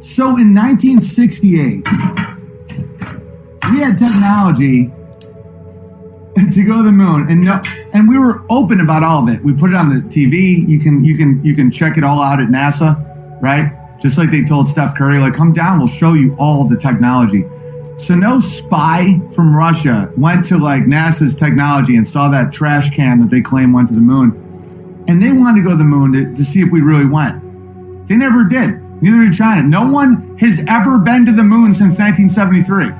So in 1968, we had technology to go to the moon, and we were open about all of it. We put it on the TV. You can check it all out at NASA, right? Just like they told Steph Curry, like, come down, we'll show you all of the technology. So no spy from Russia went to like NASA's technology and saw that trash can that they claim went to the moon. And they wanted to go to the moon to see if we really went. They never did. Neither did China. No one has ever been to the moon since 1973.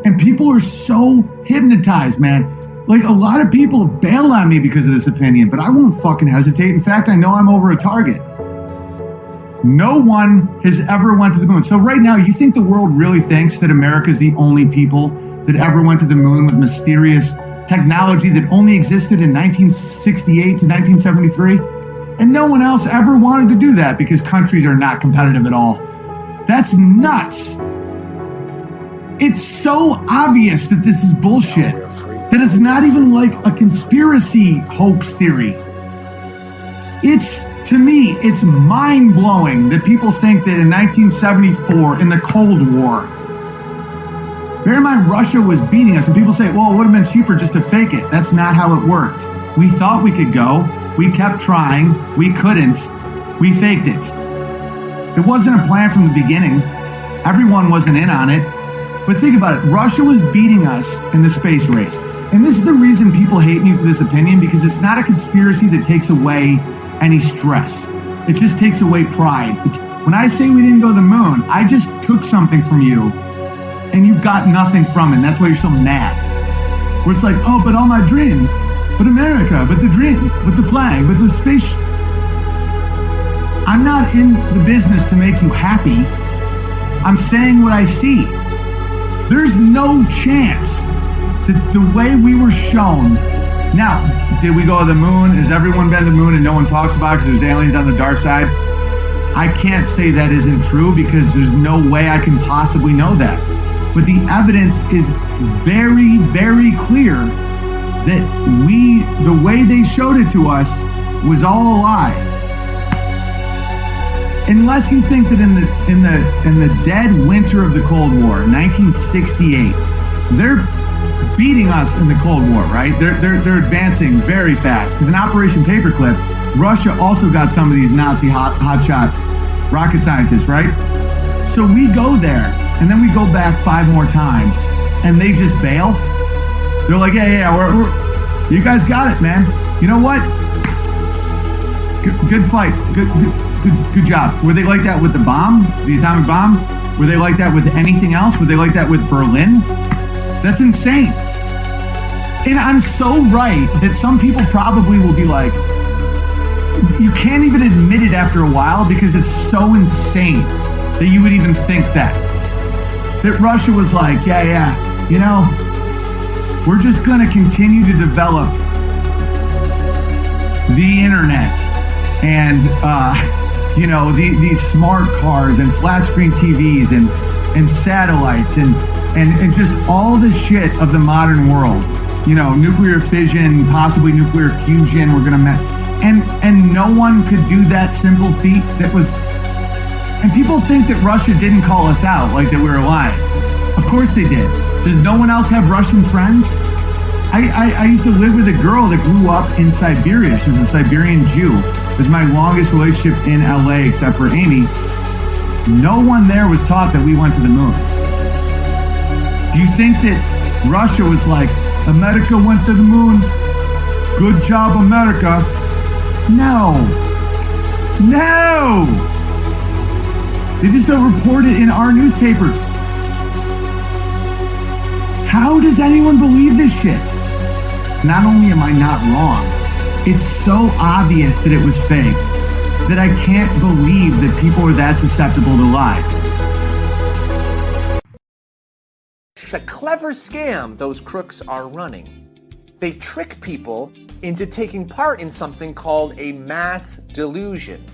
And people are so hypnotized, man. Like, a lot of people bail on me because of this opinion, but I won't fucking hesitate. In fact, I know I'm over a target. No one has ever went to the moon. So right now, you think the world really thinks that America is the only people that ever went to the moon with mysterious technology that only existed in 1968 to 1973? And no one else ever wanted to do that because countries are not competitive at all. That's nuts. It's so obvious that this is bullshit, that it's not even like a conspiracy hoax theory. To me, it's mind-blowing that people think that in 1974, in the Cold War, bear in mind, Russia was beating us, and people say, well, it would have been cheaper just to fake it. That's not how it worked. We thought we could go. We kept trying. We couldn't. We faked it. It wasn't a plan from the beginning. Everyone wasn't in on it. But think about it. Russia was beating us in the space race. And this is the reason people hate me for this opinion, because it's not a conspiracy that takes away any stress. It just takes away pride. When I say we didn't go to the moon, I just took something from you and you got nothing from it. And that's why you're so mad. Where it's like, oh, but all my dreams, but America, but the dreams, but the flag, but the space. I'm not in the business to make you happy. I'm saying what I see. There's no chance that the way we were shown. Now, did we go to the moon? Has everyone been to the moon and no one talks about it because there's aliens on the dark side? I can't say that isn't true because there's no way I can possibly know that. But the evidence is very, very clear that the way they showed it to us was all a lie. Unless you think that in the dead winter of the Cold War, 1968, they're beating us in the Cold War, right? They're advancing very fast. Because in Operation Paperclip, Russia also got some of these Nazi hotshot rocket scientists, right? So we go there, and then we go back 5 more times, and they just bail. They're like, yeah, you guys got it, man. You know what? Good fight. Good job. Were they like that with the bomb, the atomic bomb? Were they like that with anything else? Were they like that with Berlin? That's insane. And I'm so right that some people probably will be like, you can't even admit it after a while because it's so insane that you would even think that. That Russia was like, yeah, you know, we're just going to continue to develop the internet and, these smart cars and flat screen TVs and satellites and just all the shit of the modern world. You know, nuclear fission, possibly nuclear fusion. We're going to and no one could do that simple feat that was. And people think that Russia didn't call us out, like that we were lying. Of course they did. Does no one else have Russian friends? I used to live with a girl that grew up in Siberia. She was a Siberian Jew. It was my longest relationship in LA, except for Amy. No one there was taught that we went to the moon. Do you think that Russia was like, America went to the moon? Good job, America. No. They just don't report it in our newspapers. How does anyone believe this shit? Not only am I not wrong, it's so obvious that it was faked that I can't believe that people are that susceptible to lies. It's a clever scam those crooks are running. They trick people into taking part in something called a mass delusion,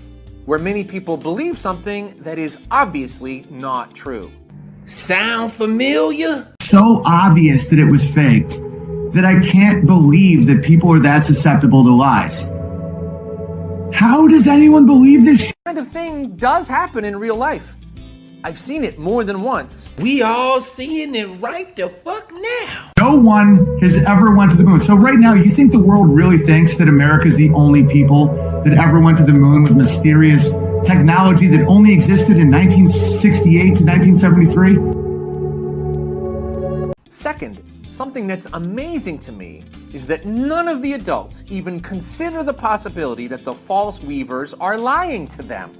where many people believe something that is obviously not true. Sound familiar? So obvious that it was faked that I can't believe that people are that susceptible to lies. How How does anyone believe this shit? Kind of thing does happen in real life. I've seen it more than once. We all seeing it right the fuck now. No one has ever went to the moon. So right now, you think the world really thinks that America's the only people that ever went to the moon with mysterious technology that only existed in 1968 to 1973? Second, something that's amazing to me is that none of the adults even consider the possibility that the false weavers are lying to them.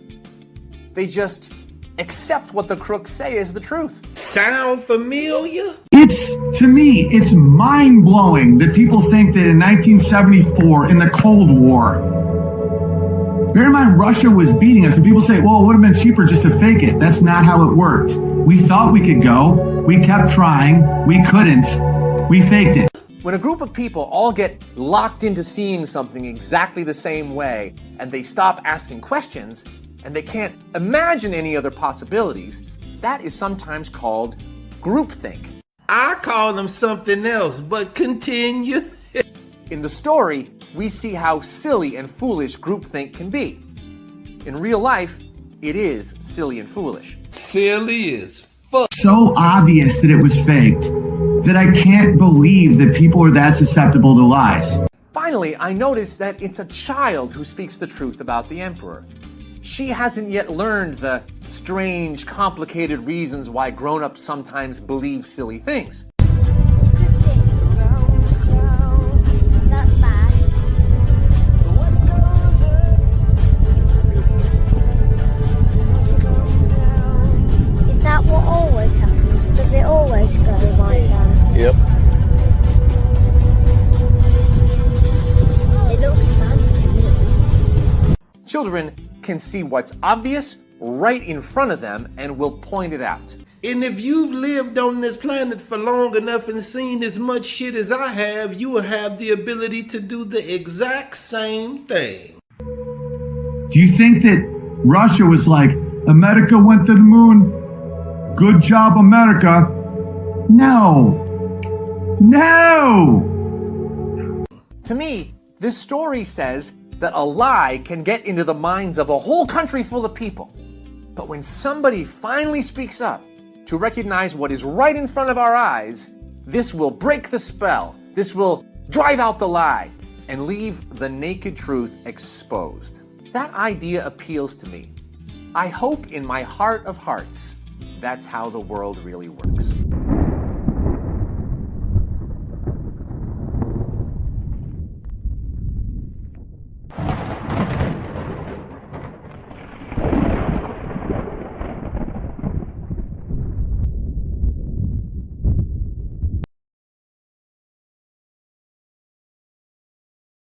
They just accept what the crooks say is the truth. Sound familiar? To me, it's mind-blowing that people think that in 1974, in the Cold War, bear in mind, Russia was beating us, and people say, well, it would have been cheaper just to fake it. That's not how it worked. We thought we could go. We kept trying. We couldn't. We faked it. When a group of people all get locked into seeing something exactly the same way, and they stop asking questions, and they can't imagine any other possibilities, that is sometimes called groupthink. I call them something else, but continue. In the story, we see how silly and foolish groupthink can be. In real life, it is silly and foolish. Silly as fuck. So obvious that it was faked that I can't believe that people are that susceptible to lies. Finally, I notice that it's a child who speaks the truth about the emperor. She hasn't yet learned the strange, complicated reasons why grown-ups sometimes believe silly things. Is that what always happens? Does it always go like that? Yep. It looks fun. Children can see what's obvious right in front of them and will point it out. And if you've lived on this planet for long enough and seen as much shit as I have, you will have the ability to do the exact same thing. Do you think that Russia was like, America went to the moon? Good job, America. No. No! To me, this story says that a lie can get into the minds of a whole country full of people. But when somebody finally speaks up to recognize what is right in front of our eyes, this will break the spell. This will drive out the lie and leave the naked truth exposed. That idea appeals to me. I hope in my heart of hearts that's how the world really works.